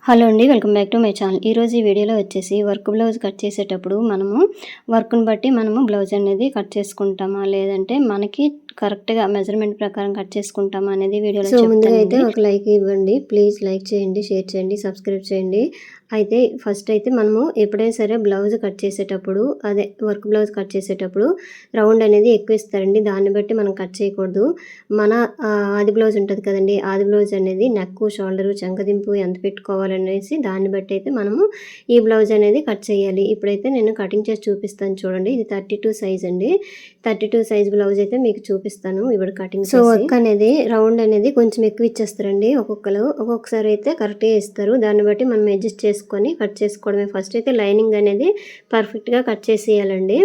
Hello అండి, welcome back to my channel. ఈరోజు ఈ వీడియోలో వచ్చేసి వర్క్ బ్లౌజ్ కట్ చేసేటప్పుడు మనము వర్క్ని బట్టి మనము బ్లౌజ్ అనేది కట్ చేసుకుంటామా, లేదంటే మనకి కరెక్ట్గా మెజర్మెంట్ ప్రకారం కట్ చేసుకుంటామా అనేది వీడియోలో చెప్తాను. ముందుగా అయితే ఒక లైక్ ఇవ్వండి, ప్లీజ్ లైక్ చేయండి, షేర్ చేయండి, సబ్స్క్రైబ్ చేయండి. అయితే ఫస్ట్ అయితే మనము ఎప్పుడైనా సరే బ్లౌజ్ కట్ చేసేటప్పుడు, అదే వర్క్ బ్లౌజ్ కట్ చేసేటప్పుడు రౌండ్ అనేది ఎక్కువ ఇస్తారండి. దాన్ని బట్టి మనం కట్ చేయకూడదు. మన ఆది బ్లౌజ్ ఉంటుంది కదండి, ఆది బ్లౌజ్ అనేది నెక్, షోల్డరు, చంకదింపు ఎంత పెట్టుకోవాలనేసి దాన్ని బట్టి అయితే మనము ఈ బ్లౌజ్ అనేది కట్ చేయాలి. ఇప్పుడైతే నేను కటింగ్ చేసి చూపిస్తాను చూడండి. ఇది 32 సైజ్ అండి. 32 సైజ్ బ్లౌజ్ అయితే మీకు చూపిస్తాను ఇప్పుడు కటింగ్. సో వర్క్ అనేది రౌండ్ అనేది కొంచెం ఎక్కువ ఇచ్చేస్తారండి ఒక్కొక్కసారి అయితే కరెక్ట్గా ఇస్తారు. దాన్ని బట్టి మనం అడ్జస్ట్ చేసుకొని కట్ చేసుకోవడమే. ఫస్ట్ అయితే లైనింగ్ అనేది పర్ఫెక్ట్గా కట్ చేసేయాలండి.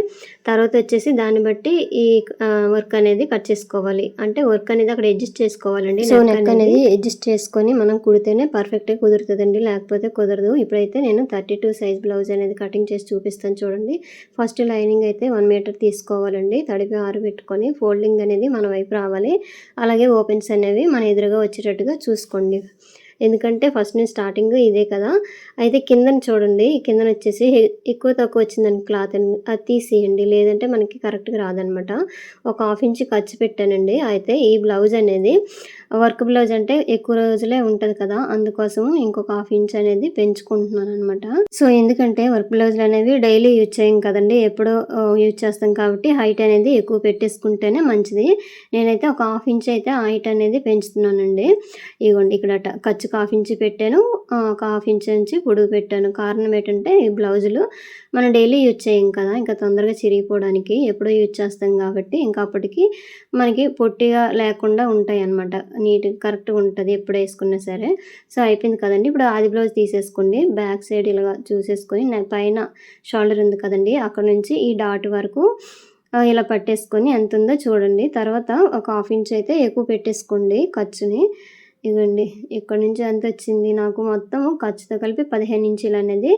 తర్వాత వచ్చేసి దాన్ని బట్టి ఈ వర్క్ అనేది కట్ చేసుకోవాలి. అంటే వర్క్ అనేది అక్కడ అడ్జస్ట్ చేసుకోవాలండి. సో నెక్ అనేది అడ్జస్ట్ చేసుకొని మనం కుడితేనే పర్ఫెక్ట్గా కుదురుతుందండి, లేకపోతే కుదరదు. ఇప్పుడైతే నేను 32 సైజ్ బ్లౌజ్ అనేది కటింగ్ చేసి చూపిస్తాను చూడండి. ఫస్ట్ లైనింగ్ అయితే 1 మీటర్ తీసుకోవాలండి. తడిపి ఆరబెట్టుకొని ఫోల్డింగ్ అనేది మన వైపు రావాలి. అలాగే ఓపెన్స్ అనేవి మన ఎదురుగా వచ్చేటట్టుగా చూసుకోండి. ఎందుకంటే ఫస్ట్ నేను స్టార్టింగ్ ఇదే కదా. అయితే కిందన చూడండి, కిందన వచ్చేసి ఎక్కువ తక్కువ వచ్చిందని క్లాత్ అది తీసేయండి, లేదంటే మనకి కరెక్ట్గా రాదనమాట. ఒక 1/2 ఇంచ్ ఖర్చు పెట్టానండి. అయితే ఈ బ్లౌజ్ అనేది వర్క్ బ్లౌజ్ అంటే ఎక్కువ రోజులే ఉంటుంది కదా, అందుకోసం ఇంకొక 1/2 ఇంచ్ అనేది పెంచుకుంటున్నాను అనమాట. సో ఎందుకంటే వర్క్ బ్లౌజులు అనేవి డైలీ యూజ్ చేయం కదండి, ఎప్పుడో యూజ్ చేస్తాం కాబట్టి హైట్ అనేది ఎక్కువ పెట్టేసుకుంటేనే మంచిది. నేనైతే ఒక 1/2 ఇంచ్ అయితే హైట్ అనేది పెంచుతున్నానండి. ఇదిగోండి ఇక్కడ ఖర్చుకు 1/2 ఇంచ్ పెట్టాను, ఒక 1/2 ఇంచ్ నుంచి పొడుగు పెట్టాను. కారణం ఏంటంటే ఈ బ్లౌజులు మనం డైలీ యూజ్ చేయం కదా, ఇంకా తొందరగా చిరిగిపోవడానికి ఎప్పుడో యూజ్ చేస్తాం కాబట్టి ఇంకా అప్పటికి మనకి పొట్టిగా లేకుండా ఉంటాయి అన్నమాట. నీట్గా కరెక్ట్గా ఉంటుంది ఎప్పుడు వేసుకున్నా సరే. సో అయిపోయింది కదండి. ఇప్పుడు ఆది బ్లౌజ్ తీసేసుకోండి. బ్యాక్ సైడ్ ఇలా చూసేసుకొని పైన షోల్డర్ ఉంది కదండి, అక్కడ నుంచి ఈ డాట్ వరకు ఇలా పట్టేసుకొని ఎంత ఉందో చూడండి. తర్వాత ఒక 1/2 ఇంచ్ అయితే ఎక్కువ పెట్టేసుకోండి ఖర్చుని. ఇవ్వండి ఇక్కడ నుంచి ఎంత వచ్చింది నాకు మొత్తం ఖర్చుతో కలిపి 15 ఇంచీలు అనేది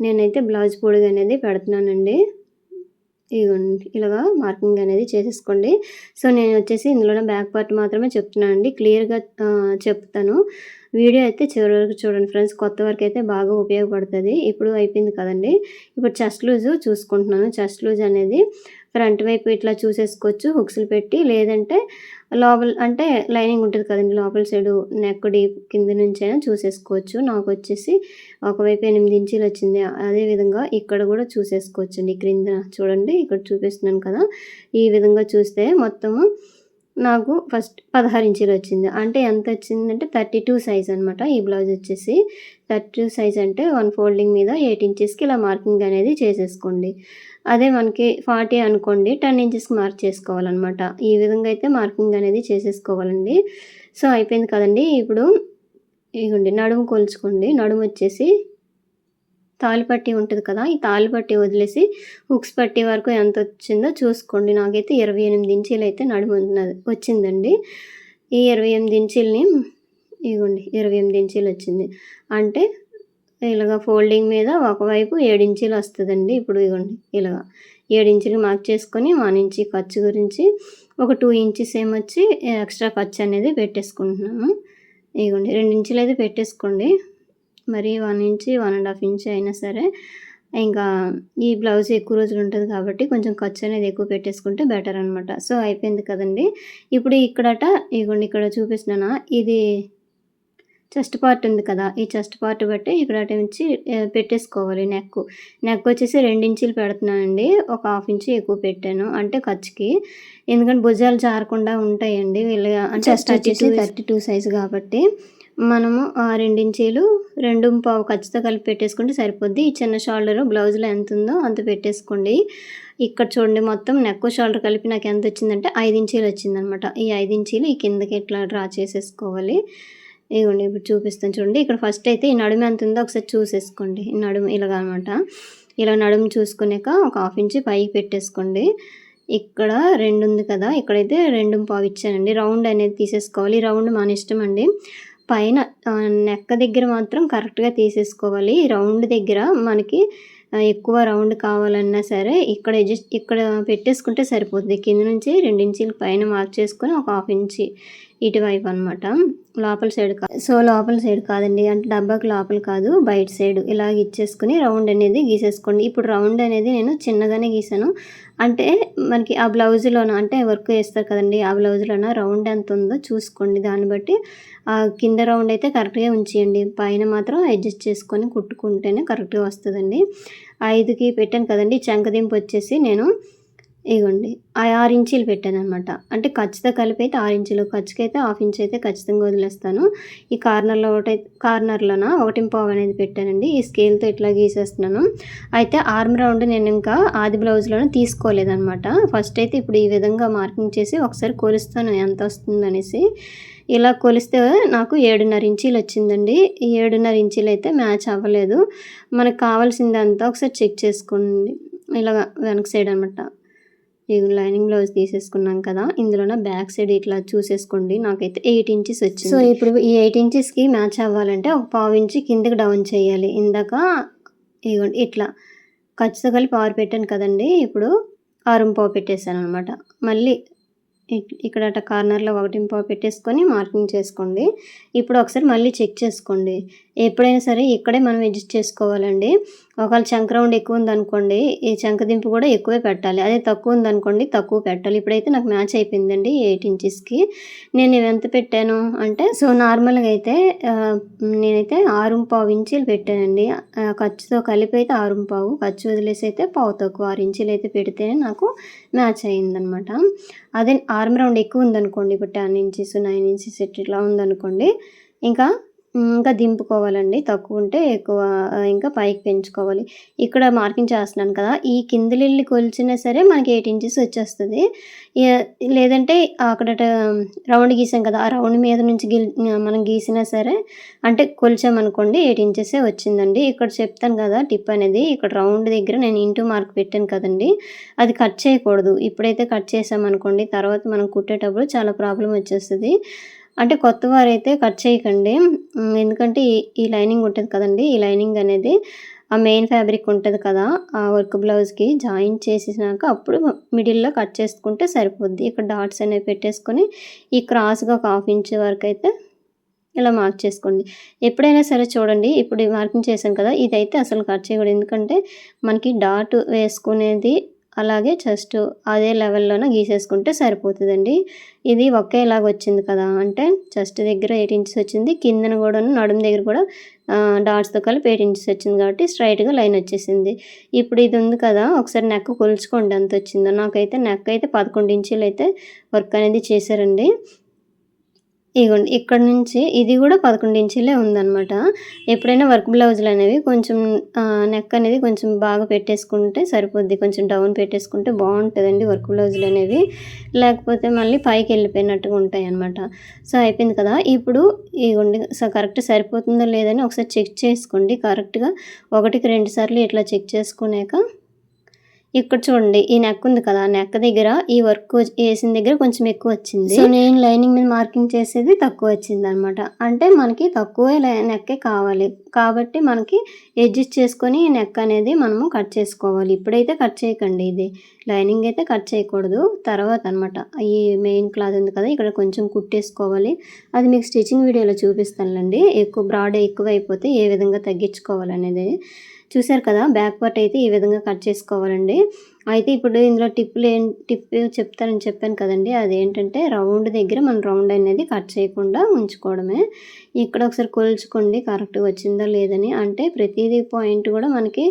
నేనైతే బ్లౌజ్ పొడుగు అనేది పెడుతున్నానండి. ఇదిగోండి ఇలాగా మార్కింగ్ అనేది చేసేసుకోండి. సో నేను వచ్చేసి ఇందులోనే బ్యాక్ పార్ట్ మాత్రమే చెప్తున్నానండి, క్లియర్గా చెప్తాను. వీడియో అయితే చివరి వరకు చూడండి ఫ్రెండ్స్, కొత్త వరకు అయితే బాగా ఉపయోగపడుతుంది. ఇప్పుడు అయిపోయింది కదండి. ఇప్పుడు చెస్ట్ లూజ్ చూసుకుంటున్నాను. చెస్ట్ లూజ్ అనేది ఫ్రంట్ వైపు ఇట్లా చూసేసుకోవచ్చు హుక్స్లు పెట్టి, లేదంటే లోపల అంటే లైనింగ్ ఉంటుంది కదండి లోపల సైడు నెక్ డీప్ కింద నుంచి అయినా చూసేసుకోవచ్చు. నాకు వచ్చేసి ఒకవైపు 8 ఇంచీలు వచ్చింది. అదేవిధంగా ఇక్కడ కూడా చూసేసుకోవచ్చండి. క్రింద చూడండి ఇక్కడ చూపిస్తున్నాను కదా, ఈ విధంగా చూస్తే మొత్తము నాకు ఫస్ట్ 16 ఇంచీలు వచ్చింది. అంటే ఎంత వచ్చిందంటే 32 సైజ్ అనమాట. ఈ బ్లౌజ్ వచ్చేసి 32 సైజ్ అంటే 1 ఫోల్డింగ్ మీద 8 ఇంచెస్కి ఇలా మార్కింగ్ అనేది చేసేసుకోండి. అదే మనకి 40 అనుకోండి, 10 ఇంచెస్కి మార్క్ చేసుకోవాలన్నమాట. ఈ విధంగా అయితే మార్కింగ్ అనేది చేసేసుకోవాలండి. సో అయిపోయింది కదండి. ఇప్పుడు ఇదిగోండి నడుము కొలుచుకోండి. నడుము వచ్చేసి తాలిపట్టి ఉంటుంది కదా, ఈ తాలిపట్టి వదిలేసి హుక్స్ పట్టి వరకు ఎంత వచ్చిందో చూసుకోండి. నాకైతే 28 ఇంచీలు అయితే నడుము వచ్చిందండి. ఈ 28 ఇంచీలని ఇదిగోండి 28 ఇంచీలు వచ్చింది. అంటే ఇలాగ ఫోల్డింగ్ మీద ఒకవైపు 7 ఇంచీలు వస్తుందండి. ఇప్పుడు ఇదిగోండి ఇలాగ 7 ఇంచీలు మార్క్ చేసుకొని 1 ఇంచ్ ఖర్చు గురించి ఒక 2 ఇంచెస్ ఏమొచ్చి ఎక్స్ట్రా ఖర్చు అనేది పెట్టేసుకుంటున్నాము. ఇదిగోండి 2 ఇంచులు అయితే పెట్టేసుకోండి. మరి 1 ఇంచ్ 1.5 ఇంచ్ అయినా సరే ఇంకా ఈ బ్లౌజ్ ఎక్కువ రోజులు ఉంటుంది కాబట్టి కొంచెం ఖర్చు అనేది ఎక్కువ పెట్టేసుకుంటే బెటర్ అనమాట. సో అయిపోయింది కదండి. ఇప్పుడు ఇక్కడట ఇదిగోండి ఇక్కడ చూపిస్తున్నానా, ఇది చెస్ట్ పార్ట్ ఉంది కదా, ఈ చెస్ట్ పార్ట్ బట్టి ఇక్కడ నుంచి పెట్టేసుకోవాలి. నెక్ వచ్చేసి 2 ఇంచీలు పెడుతున్నానండి. ఒక 1/2 ఇంచ్ ఎక్కువ పెట్టాను అంటే ఖర్చుకి, ఎందుకంటే భుజాలు జారకుండా ఉంటాయండి వీళ్ళు. అంటే చెస్ట్ వచ్చేసి 32 సైజు కాబట్టి మనము 2 ఇంచీలు 2.25 ఖర్చుతో కలిపి పెట్టేసుకుంటే సరిపోద్ది. ఈ చిన్న షోల్డర్ బ్లౌజ్లో ఎంత ఉందో అంత పెట్టేసుకోండి. ఇక్కడ చూడండి మొత్తం నెక్ షోల్డర్ కలిపి నాకు ఎంత వచ్చిందంటే 5 ఇంచీలు వచ్చిందనమాట. ఈ 5 ఇంచీలు ఈ కిందకి ఇట్లా డ్రా చేసేసుకోవాలి. ఇదిగోండి ఇప్పుడు చూపిస్తాను చూడండి. ఇక్కడ ఫస్ట్ అయితే ఈ నడుము ఎంత ఉందో ఒకసారి చూసేసుకోండి. ఈ నడుము ఇలాగ అనమాట. ఇలా నడుము చూసుకున్నాక ఒక 1/2 ఇంచ్ పైకి పెట్టేసుకోండి. ఇక్కడ 2 ఉంది కదా, ఇక్కడైతే 2.25 ఇచ్చానండి. రౌండ్ అనేది తీసేసుకోవాలి. రౌండ్ మన ఇష్టం అండి. పైన నెక్ దగ్గర మాత్రం కరెక్ట్గా తీసేసుకోవాలి. రౌండ్ దగ్గర మనకి ఎక్కువ రౌండ్ కావాలన్నా సరే ఇక్కడ పెట్టేసుకుంటే సరిపోతుంది. కింద నుంచి 2 ఇంచీలు పైన మార్క్ చేసుకొని ఒక 1/2 ఇంచ్ ఇటువైపు అనమాట, లోపల సైడ్ కాదు. సో లోపల సైడ్ కాదండి, అంటే డబ్బాకి లోపల కాదు, బయట సైడ్ ఇలాగ ఇచ్చేసుకుని రౌండ్ అనేది గీసేసుకోండి. ఇప్పుడు రౌండ్ అనేది నేను చిన్నగానే గీసాను, అంటే మనకి ఆ బ్లౌజ్లోన అంటే వర్క్ వేస్తారు కదండి, ఆ బ్లౌజ్లోన రౌండ్ ఎంత ఉందో చూసుకోండి. దాన్ని బట్టి కింద రౌండ్ అయితే కరెక్ట్గా ఉంచేయండి, పైన మాత్రం అడ్జస్ట్ చేసుకొని కుట్టుకుంటేనే కరెక్ట్గా వస్తుందండి. 5కి పెట్టాను కదండి, చంకదింపు వచ్చేసి నేను ఇగోండి 6 ఇంచీలు పెట్టాననమాట. అంటే ఖర్చుతో కలిపి అయితే 6 ఇంచులు, ఖర్చుకైతే 1/2 ఇంచ్ అయితే ఖచ్చితంగా వదిలేస్తాను. ఈ కార్నర్లోన 1.5 అనేది పెట్టానండి. ఈ స్కేల్తో ఇట్లా గీసేస్తున్నాను. అయితే ఆర్మ్ రౌండ్ నేను ఇంకా ఆది బ్లౌజ్లోనే తీసుకోలేదనమాట. ఫస్ట్ అయితే ఇప్పుడు ఈ విధంగా మార్కింగ్ చేసి ఒకసారి కొలుస్తాను ఎంత వస్తుందనేసి. ఇలా కొలిస్తే నాకు 7.5 ఇంచీలు వచ్చిందండి. ఈ 7.5 ఇంచీలు అయితే మ్యాచ్ అవ్వలేదు. మనకు కావాల్సిందంతా ఒకసారి చెక్ చేసుకోండి. ఇలాగ వెనక సైడ్ అనమాట. ఈ లైనింగ్ బ్లౌజ్ తీసేసుకున్నాం కదా, ఇందులోన బ్యాక్ సైడ్ ఇట్లా చూసేసుకోండి. నాకైతే 8 ఇంచెస్ వచ్చింది. సో ఇప్పుడు ఈ 8 ఇంచెస్కి మ్యాచ్ అవ్వాలంటే ఒక 1/2 ఇంచ్ కిందకి డౌన్ చేయాలి. ఇందాక ఇగోండి ఇట్లా ఖర్చుతో కలిపి 6 పెట్టాను కదండి, ఇప్పుడు 6.5 పెట్టేశాను అనమాట. మళ్ళీ ఇక్కడ కార్నర్లో 1.5 పెట్టేసుకొని మార్కింగ్ చేసుకోండి. ఇప్పుడు ఒకసారి మళ్ళీ చెక్ చేసుకోండి. ఎప్పుడైనా సరే ఇక్కడే మనం అడ్జస్ట్ చేసుకోవాలండి. ఒకవేళ చంక రౌండ్ ఎక్కువ ఉందనుకోండి, ఈ చంక దింపు కూడా ఎక్కువే పెట్టాలి. అదే తక్కువ ఉందనుకోండి తక్కువ పెట్టాలి. ఇప్పుడైతే నాకు మ్యాచ్ అయిపోయిందండి 8 ఇంచెస్కి. నేను ఎంత పెట్టాను అంటే, సో నార్మల్గా అయితే నేనైతే 6.5 ఇంచీలు పెట్టానండి. ఖర్చుతో కలిపి అయితే 6.5, ఖర్చు వదిలేసి అయితే పావు తక్కువ 6 ఇంచీలు అయితే పెడితేనే నాకు మ్యాచ్ అయిందనమాట. అదే ఆర్మ్ రౌండ్ ఎక్కువ ఉందనుకోండి, ఇప్పుడు 10 ఇంచెస్ 9 ఇంచెస్ ఇట్లా ఉందనుకోండి, ఇంకా దింపుకోవాలండి. తక్కువ ఉంటే ఎక్కువ ఇంకా పైకి పెంచుకోవాలి. ఇక్కడ మార్కింగ్ చేస్తున్నాను కదా, ఈ కిందలెళ్ళి కొలిచినా సరే మనకి 8 ఇంచెస్ వచ్చేస్తుంది. లేదంటే అక్కడ రౌండ్ గీసాం కదా, ఆ రౌండ్ మీద నుంచి మనం గీసినా సరే, అంటే కొలిచామనుకోండి 8 ఇంచెసే వచ్చిందండి. ఇక్కడ చెప్తాను కదా టిప్ అనేది, ఇక్కడ రౌండ్ దగ్గర నేను ఇంటూ మార్క్ పెట్టాను కదండి, అది కట్ చేయకూడదు. ఇప్పుడైతే కట్ చేసామనుకోండి తర్వాత మనం కుట్టేటప్పుడు చాలా ప్రాబ్లం వచ్చేస్తుంది. అంటే కొత్త వారైతే కట్ చేయకండి, ఎందుకంటే ఈ లైనింగ్ ఉంటుంది కదండి, ఈ లైనింగ్ అనేది ఆ మెయిన్ ఫ్యాబ్రిక్ ఉంటుంది కదా, ఆ వర్క్ బ్లౌజ్కి జాయిన్ చేసేసినాక అప్పుడు మిడిల్లో కట్ చేసుకుంటే సరిపోద్ది. ఇక్కడ డాట్స్ అనేవి పెట్టేసుకొని ఈ క్రాస్గా ఒక 1/2 ఇంచ్ వరకు అయితే ఇలా మార్క్ చేసుకోండి. ఎప్పుడైనా సరే చూడండి, ఇప్పుడు మార్కింగ్ చేశాం కదా, ఇదైతే అసలు కట్ చేయకూడదు. ఎందుకంటే మనకి డాట్ వేసుకునేది అలాగే జస్ట్ అదే లెవెల్లోనే గీసేసుకుంటే సరిపోతుందండి. ఇది ఒకేలాగా వచ్చింది కదా, అంటే చెస్ట్ దగ్గర 8 ఇంచెస్ వచ్చింది, కిందన కూడా నడుము దగ్గర కూడా డాట్స్తో కలిపి 8 ఇంచెస్ వచ్చింది కాబట్టి స్ట్రైట్గా లైన్ వచ్చేసింది. ఇప్పుడు ఇది ఉంది కదా, ఒకసారి నెక్ కొలుచుకోండి ఎంత వచ్చిందో. నాకైతే నెక్ అయితే 11 ఇంచీలు అయితే వర్క్ అనేది చేశారండి. ఇగోండి ఇక్కడ నుంచి ఇది కూడా 11 ఇంచీలే ఉందనమాట. ఎప్పుడైనా వర్క్ బ్లౌజులు అనేవి కొంచెం నెక్ అనేది కొంచెం బాగా పెట్టేసుకుంటే సరిపోద్ది, కొంచెం డౌన్ పెట్టేసుకుంటే బాగుంటుందండి వర్క్ బ్లౌజులు అనేవి, లేకపోతే మళ్ళీ పైకి వెళ్ళిపోయినట్టుగా ఉంటాయి అనమాట. సో అయిపోయింది కదా, ఇప్పుడు ఇగోండి కరెక్ట్ సరిపోతుందో లేదని ఒకసారి చెక్ చేసుకోండి. కరెక్ట్గా 1కి 2 సార్లు ఇట్లా చెక్ చేసుకున్నాక ఇక్కడ చూడండి ఈ నెక్ ఉంది కదా, నెక్ దగ్గర ఈ వర్క్ వేసిన దగ్గర కొంచెం ఎక్కువ వచ్చింది. సో నేను లైనింగ్ మీద మార్కింగ్ చేసేది తక్కువ వచ్చింది అనమాట. అంటే మనకి తక్కువ నెక్కే కావాలి కాబట్టి మనకి అడ్జస్ట్ చేసుకొని నెక్ అనేది మనము కట్ చేసుకోవాలి. ఇప్పుడైతే కట్ చేయకండి, ఇది లైనింగ్ అయితే కట్ చేయకూడదు. తర్వాత అనమాట ఈ మెయిన్ క్లాత్ ఉంది కదా, ఇక్కడ కొంచెం కుట్టేసుకోవాలి. అది మీకు స్టిచ్చింగ్ వీడియోలో చూపిస్తానులేండి. ఎక్కువ బ్రాడ్ ఎక్కువ అయిపోతే ఏ విధంగా తగ్గించుకోవాలనేది చూసారు కదా. బ్యాక్ పార్ట్ అయితే ఈ విధంగా కట్ చేసుకోవాలండి. అయితే ఇప్పుడు ఇందులో టిప్ చెప్తానని చెప్పాను కదండి, అదేంటంటే రౌండ్ దగ్గర మనం రౌండ్ అనేది కట్ చేయకుండా ఉంచుకోవడమే. ఇక్కడ ఒకసారి కొలుచుకోండి కరెక్ట్గా వచ్చిందా లేదని, అంటే ప్రతిదీ పాయింట్ కూడా మనకి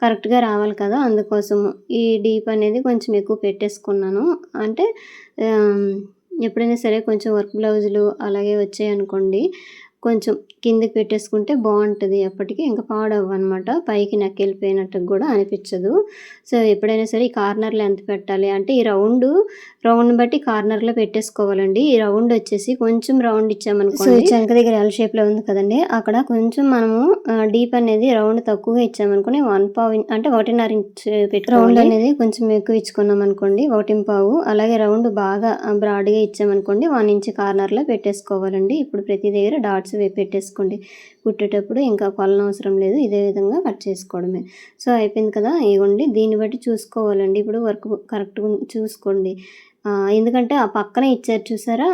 కరెక్ట్గా రావాలి కదా, అందుకోసం ఈ డీప్ అనేది కొంచెం ఎక్కువ పెట్టేసుకున్నాను. అంటే ఎప్పుడైనా సరే కొంచెం వర్క్ బ్లౌజులు అలాగే వచ్చాయనుకోండి, కొంచెం కిందకి పెట్టేసుకుంటే బాగుంటుంది, ఎప్పటికీ ఇంకా పాడవన్నమాట, పైకి నెక్ వెళ్ళిపోయినట్టు కూడా అనిపించదు. సో ఎప్పుడైనా సరే ఈ కార్నర్లో ఎంత పెట్టాలి అంటే, ఈ రౌండ్ బట్టి కార్నర్లో పెట్టేసుకోవాలండి. ఈ రౌండ్ వచ్చేసి కొంచెం రౌండ్ ఇచ్చామనుకోండి, చంక దగ్గర ఎల్ షేప్లో ఉంది కదండి, అక్కడ కొంచెం మనము డీప్ అనేది రౌండ్ తక్కువగా ఇచ్చామనుకోండి 1/4 అంటే 1.5 ఇంచ్ పెట్టి రౌండ్ అనేది కొంచెం ఎక్కువ ఇచ్చుకున్నాం అనుకోండి 1.5, అలాగే రౌండ్ బాగా బ్రాడ్గా ఇచ్చామనుకోండి 1 ఇంచ్ కార్నర్లో పెట్టేసుకోవాలండి. ఇప్పుడు ప్రతి దగ్గర డాట్స్ పెట్టేసుకోండి, కుట్టేటప్పుడు ఇంకా కొలన అవసరం లేదు, ఇదే విధంగా కట్ చేసుకోవడమే. సో అయిపోయింది కదా, ఇవ్వండి దీన్ని బట్టి చూసుకోవాలండి. ఇప్పుడు వర్క్ కరెక్ట్గా చూసుకోండి, ఎందుకంటే ఆ పక్కనే ఇచ్చారు చూసారా?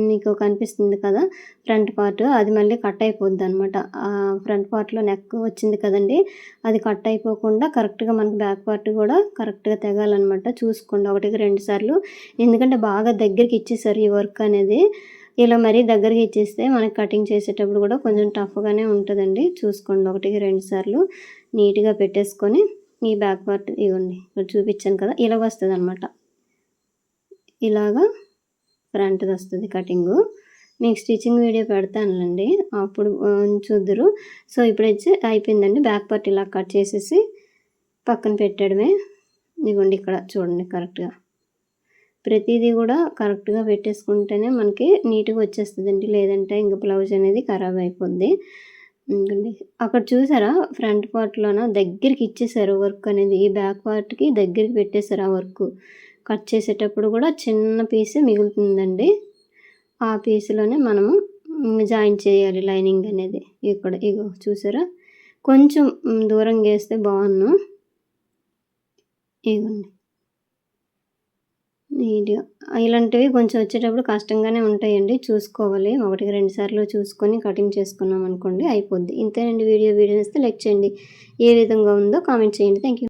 మీకు కనిపిస్తుంది కదా! ఫ్రంట్ పార్ట్ అది మళ్ళీ కట్ అయిపోద్దనమాట. ఫ్రంట్ పార్ట్‌లో నెక్ వచ్చింది కదండీ! అది కట్ అయిపోకుండా కరెక్ట్‌గా మనకి బ్యాక్ పార్ట్ కూడా కరెక్ట్‌గా తెగాలనమాట. చూసుకోండి 1కి 2 సార్లు. ఎందుకంటే బాగా దగ్గరికి ఇచ్చేసారు ఈ వర్క్ అనేది. ఇలా మరీ దగ్గరకి ఇచ్చేస్తే మనకి కటింగ్ చేసేటప్పుడు కూడా కొంచెం టఫ్‌గానే ఉంటదండి. చూసుకోండి 1కి 2 సార్లు నీట్‌గా పెట్టేసుకొని ఈ బ్యాక్ పార్ట్ ఇగోండి ఇక్కడ చూపించాను కదా! ఇలాగొస్తదనమాట. ఇలాగా ఫ్రంట్‌దొస్తది కటింగు. మీకు స్టిచ్చింగ్ వీడియో పెడతానులెండి. అప్పుడు చూద్దురు. సో, ఇప్పుడొచ్చి అయిపోయిందండి. బ్యాక్ పార్ట్ ఇలా కట్ చేసేసి పక్కన పెట్టడమే. ఇదిగోండి ఇక్కడ చూడండి కరెక్ట్‌గా. ప్రతీదీ కూడా కరెక్ట్‌గా పెట్టేసుకుంటేనే మనకి నీట్‌గా వచ్చేస్తదండి. లేదంటే ఇంక బ్లౌజ్ అనేది ఖరాబ్ అయిపోద్ది. ఇంకండి అక్కడ చూసారా ఫ్రంట్ పార్ట్‌లోన దగ్గరికి ఇచ్చేసారు వర్క్ అనేది. ఈ బ్యాక్ పార్ట్‌కి దగ్గరికి పెట్టేసారు ఆ వర్కు. కట్ చేసేటప్పుడు కూడా చిన్న పీసే మిగులుతుందండి. ఆ పీస్‌లోనే మనము జాయిన్ చేయాలి లైనింగ్ అనేది. ఇక్కడ ఇగో చూసారా? కొంచెం దూరంగా ఏస్తే బావున్ను. ఇగోండి. నీట్‌గా ఇలాంటివి కొంచెం వచ్చేటప్పుడు కష్టంగానే ఉంటాయండి. చూసుకోవాలి. 1కి 2 సార్లు చూసుకొని కటింగ్ చేసుకున్నామనుకోండి అయిపోద్ది. ఇంతేనండి వీడియో. వీడియో నచ్చితే లైక్ చేయండి. ఏ విధంగా ఉందో కామెంట్ చేయండి. Thank you.